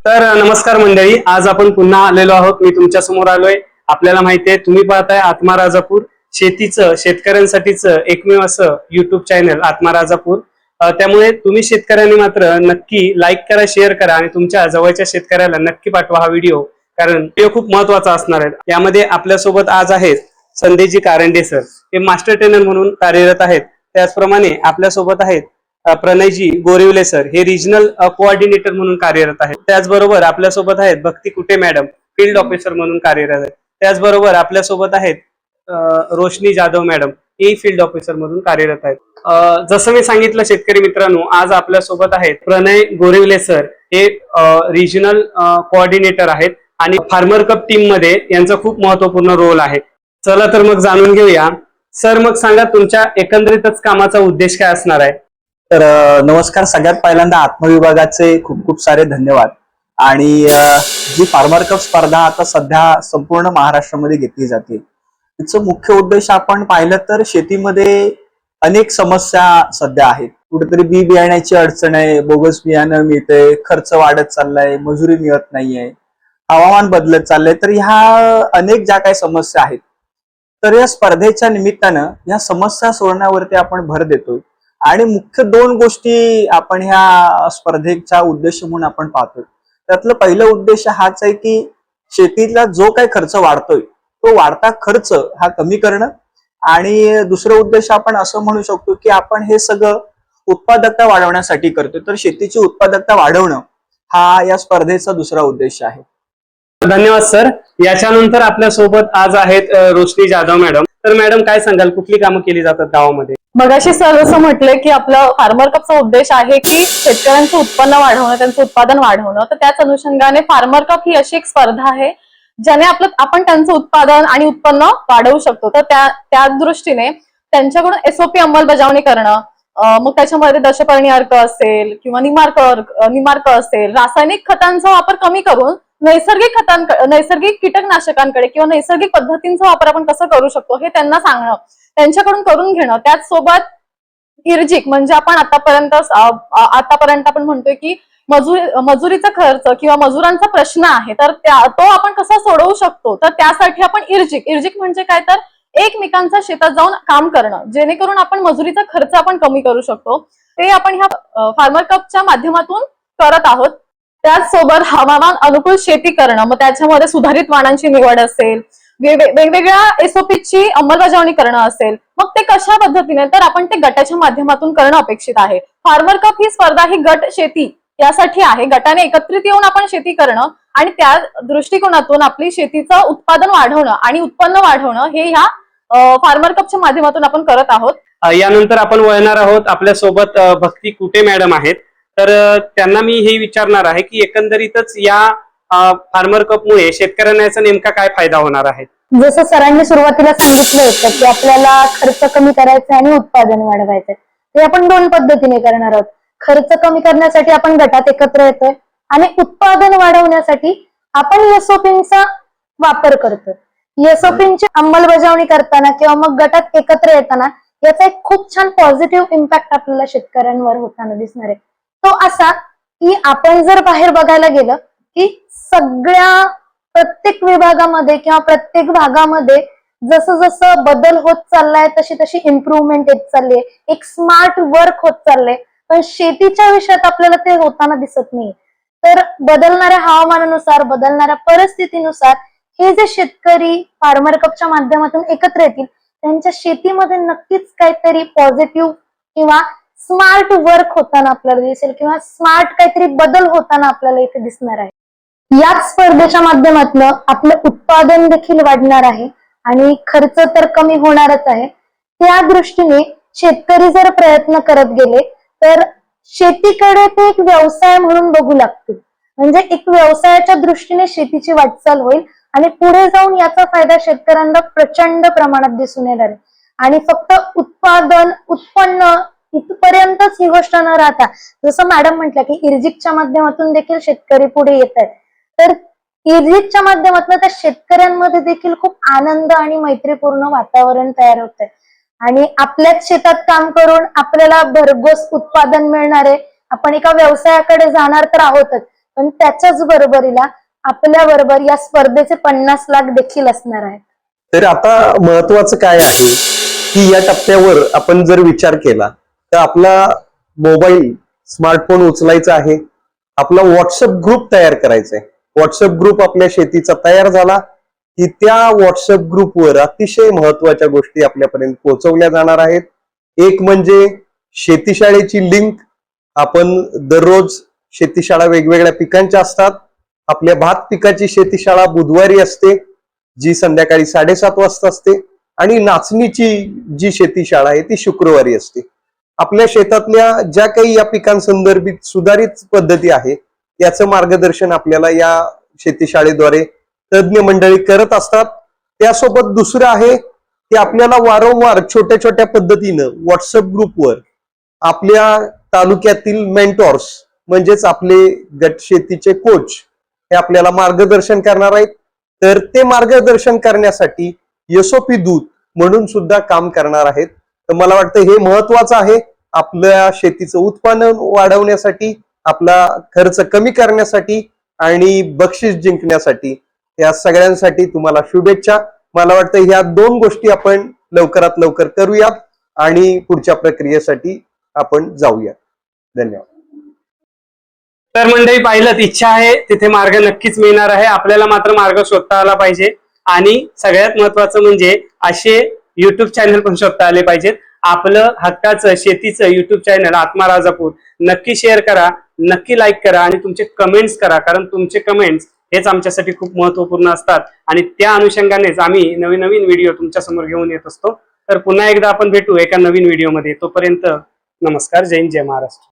तर नमस्कार मंडळी, आज आपण पुन्हा आलेलो आहोत. मी तुमच्या समोर आलोय. आपल्याला माहिती आहे, तुम्ही पाहताय आत्मा राजापूर, शेतीचं शेतकऱ्यांसाठीचं एकमेव असं युट्यूब चॅनल आत्मा राजापूर. त्यामुळे तुम्ही शेतकऱ्यांनी मात्र नक्की लाईक करा, शेअर करा आणि तुमच्या जवळच्या शेतकऱ्याला नक्की पाठवा हा व्हिडिओ, कारण व्हिडिओ खूप महत्वाचा असणार आहे. यामध्ये आपल्यासोबत आज आहेत संदेशजी कारंडे सर, हे मास्टर ट्रेनर म्हणून कार्यरत आहेत. त्याचप्रमाणे आपल्यासोबत आहेत प्रणयजी गोरिवले सर, हे रिजनल कोऑर्डिनेटर म्हणून कार्यरत आहेत. त्याचबरोबर आपल्यासोबत आहेत भक्ती कुटे मॅडम, फील्ड ऑफिसर म्हणून कार्यरत आहेत. त्याचबरोबर आपल्यासोबत आहेत रोशनी जाधव मॅडम, हे फील्ड ऑफिसर म्हणून कार्यरत आहेत. जसं मी सांगितलं शेतकरी मित्रांनो, आज आपल्यासोबत आहेत प्रणय गोरिवले सर, हे रिजनल कोऑर्डिनेटर आहेत आणि फार्मर कप टीम मध्ये यांचा खूप महत्वपूर्ण रोल आहे. चला तर मग जाणून घेऊया. सर, मग सांगा तुमच्या एकंदरीतच कामाचा उद्देश काय असणार आहे? तर नमस्कार. सगळ्यात पहिल्यांदा आत्मविभागाचे खूप खूप सारे धन्यवाद. आणि जी फार्मर कप स्पर्धा आता सध्या संपूर्ण महाराष्ट्रामध्ये घेतली जाते, तिचं मुख्य उद्देश आपण पाहिलं तर शेतीमध्ये अनेक समस्या सध्या आहेत. कुठेतरी बी बियाण्याची अडचण आहे, बोगस बियाणं मिळतंय, खर्च वाढत चाललाय, मजुरी मिळत नाहीये, हवामान बदलत चाललंय. तर ह्या अनेक ज्या काही समस्या आहेत, तर या स्पर्धेच्या निमित्तानं या समस्या सोडण्यावरती आपण भर देतोय. आणि मुख्य दोन गोष्टी आपण ह्या स्पर्धेचा उद्देश म्हणून आपण पाहतोय. त्यातलं पहिलं उद्देश हाच आहे की शेतीतला जो काही खर्च वाढतोय, तो वाढता खर्च हा कमी करणं. आणि दुसरं उद्देश आपण असं म्हणू शकतो की आपण हे सगळं उत्पादकता वाढवण्यासाठी करतोय. तर शेतीची उत्पादकता वाढवणं हा या स्पर्धेचा दुसरा उद्देश आहे. धन्यवाद सर. याच्यानंतर आपल्या सोबत आज आहेत रोशनी जाधव मॅडम. तर मॅडम, काय सांगाल, कुठली कामं केली जातात गावामध्ये? मगाशी सर असं म्हटलंय की आपलं फार्मर कपचा उद्देश आहे की शेतकऱ्यांचं उत्पन्न वाढवणं, त्यांचं उत्पादन वाढवणं. तर त्याच अनुषंगाने फार्मर कप ही अशी एक स्पर्धा आहे ज्याने आपण त्यांचं उत्पादन आणि उत्पन्न वाढवू शकतो. तर त्या दृष्टीने त्यांच्याकडून एसओपी अंमलबजावणी करणं, मग त्याच्यामध्ये दशपर्णी अर्क असेल किंवा निमार्क असेल, रासायनिक खतांचा वापर कमी करून नैसर्गिक कीटकनाशकांकडे किंवा नैसर्गिक पद्धतींचा वापर आपण कसं करू शकतो हे त्यांना सांगणं, त्यांच्याकडून करून घेणं. त्याचसोबत इर्जिक म्हणजे आपण आतापर्यंत आपण म्हणतोय की मजुरीचा खर्च किंवा मजुरांचा प्रश्न आहे, तर तो आपण कसा सोडवू शकतो. तर त्यासाठी आपण इर्जिक म्हणजे काय, तर एकमेकांच्या शेतात जाऊन काम करणं, जेणेकरून आपण मजुरीचा खर्च आपण कमी करू शकतो. ते आपण ह्या फार्मर कपच्या माध्यमातून करत आहोत. त्याचसोबत हवामान अनुकूल शेती करणं, मग त्याच्यामध्ये सुधारित वाणांची निवड असेल, वेगवेगळ्या एसओपीची अंमलबजावणी करणं असेल, मग ते कशा पद्धतीने, तर आपण ते गटाच्या माध्यमातून करणं अपेक्षित आहे. फार्मर कप ही स्पर्धा ही गट शेती यासाठी आहे. गटाने एकत्रित येऊन आपण शेती करणं आणि त्या दृष्टिकोनातून आपली शेतीचं उत्पादन वाढवणं आणि उत्पन्न वाढवणं हे ह्या फार्मर कपच्या माध्यमातून आपण करत आहोत. यानंतर आपण वळणार आहोत. आपल्यासोबत भक्ती कुटे मॅडम आहेत. तर त्यांना मी हे विचारणार आहे की एकंदरीतच या फार्मर कपमुळे शेतकऱ्यांना याचा नेमका काय फायदा होणार आहे? जसं सरांनी सुरुवातीला सांगितलं होतं की आपल्याला खर्च कमी करायचा आणि उत्पादन वाढवायचं, ते आपण दोन पद्धतीने करणार आहोत. खर्च कमी करण्यासाठी आपण गटात एकत्र येतोय आणि उत्पादन वाढवण्यासाठी आपण एसओपींचा वापर करतोय. एसओपींची अंमलबजावणी करताना किंवा मग गटात एकत्र येताना याचा एक खूप छान पॉझिटिव्ह इम्पॅक्ट आपल्याला शेतकऱ्यांवर होताना दिसणार आहे. तो असा की आपण जर बाहेर बघायला गेलं की सगळ्या प्रत्येक विभागामध्ये किंवा प्रत्येक भागामध्ये जसं जसं बदल होत चाललाय तशी तशी इम्प्रूव्हमेंट येत चालली, एक स्मार्ट वर्क होत चाललंय. पण शेतीच्या विषयात आपल्याला ते होताना दिसत नाही. तर बदलणाऱ्या हवामानानुसार, बदलणाऱ्या परिस्थितीनुसार हे जे शेतकरी फार्मर कपच्या माध्यमातून एकत्र येतील, त्यांच्या शेतीमध्ये नक्कीच काहीतरी पॉझिटिव्ह किंवा स्मार्ट वर्क होताना आपल्याला दिसेल किंवा स्मार्ट काहीतरी बदल होताना आपल्याला इथे दिसणार आहे. याच स्पर्धेच्या माध्यमातून आपलं उत्पादन देखील वाढणार आहे आणि खर्च तर कमी होणारच आहे. त्या दृष्टीने शेतकरी जर प्रयत्न करत गेले तर शेतीकडे ते एक व्यवसाय म्हणून बघू लागतील. म्हणजे एक व्यवसायाच्या दृष्टीने शेतीची वाटचाल होईल आणि पुढे जाऊन याचा फायदा शेतकऱ्यांना प्रचंड प्रमाणात दिसून येणार आहे. आणि फक्त उत्पन्न इथपर्यंतच ही गोष्ट न राहता, जसं मॅडम म्हटलं की इर्जिकच्या माध्यमातून देखील शेतकरी पुढे येत आहेत, तर इर्जिकच्या माध्यमातून त्या शेतकऱ्यांमध्ये देखील खूप आनंद आणि मैत्रीपूर्ण वातावरण तयार होत आहे. आणि आपल्याच शेतात काम करून आपल्याला भरघोस उत्पादन मिळणार आहे. आपण एका व्यवसायाकडे जाणार तर आहोतच, पण त्याच्याच बरोबरीला आपल्या बरोबर या स्पर्धेचे 50 लाख देखील असणार आहेत. तर आता महत्वाचं काय आहे की या टप्प्यावर आपण जर विचार केला तर आपला मोबाईल स्मार्टफोन उचलायचा आहे, आपला व्हॉट्सअप ग्रुप तयार करायचा आहे. व्हॉट्सअप ग्रुप आपल्या शेतीचा तयार झाला की त्या व्हॉट्सअप ग्रुपवर अतिशय महत्वाच्या गोष्टी आपल्यापर्यंत पोहोचवल्या जाणार आहेत. एक म्हणजे शेतीशाळेची लिंक. आपण दररोज शेतीशाळा वेगवेगळ्या पिकांच्या असतात. आपल्या भात पिकाची शेतीशाळा बुधवारी असते, जी संध्याकाळी 7:30 वाजता असते, आणि नाचणीची जी शेतीशाळा आहे ती शुक्रवारी असते. आपल्या शेतातल्या ज्या काही या पिकांसंदर्भित सुधारित पद्धती आहे याचं मार्गदर्शन आपल्याला या शेतीशाळेद्वारे तज्ज्ञ मंडळी करत असतात. त्यासोबत दुसरं आहे की आपल्याला वारंवार छोट्या छोट्या पद्धतीनं व्हॉट्सअप ग्रुपवर आपल्या तालुक्यातील मेंटॉर्स म्हणजेच आपले गट शेतीचे कोच हे आपल्याला मार्गदर्शन करणार आहेत. तर ते मार्गदर्शन करण्यासाठी एसओपी दूत म्हणून सुद्धा काम करणार आहेत. तर मला वाटतं हे महत्वाचं आहे आपल्या शेतीचं उत्पन्न वाढवण्यासाठी, आपला खर्च कमी करण्यासाठी आणि बक्षीस जिंकण्यासाठी. या सगळ्यांसाठी तुम्हाला शुभेच्छा. मला वाटतं ह्या 2 गोष्टी आपण लवकरात लवकर करूयात आणि पुढच्या प्रक्रियेसाठी आपण जाऊया. धन्यवाद. तर मंडळी पाहिलं, इच्छा आहे तिथे मार्ग नक्कीच मिळणार आहे. आपल्याला मात्र मार्ग शोधता आला पाहिजे आणि सगळ्यात महत्वाचं म्हणजे असे युट्यूब चॅनल पण शोधता आले पाहिजेत. आपलं हक्काचं शेतीचं युट्यूब चॅनल आत्मा राजापूर नक्की शेअर करा, नक्की लाईक करा आणि तुमचे कमेंट्स करा, कारण तुमचे कमेंट्स हेच आमच्यासाठी खूप महत्वपूर्ण असतात आणि त्या अनुषंगानेच आम्ही नवीन नवीन व्हिडिओ तुमच्या समोर घेऊन येत असतो. तर पुन्हा एकदा आपण भेटू एका नवीन व्हिडिओमध्ये. तोपर्यंत नमस्कार. जय हिंद, जय महाराष्ट्र.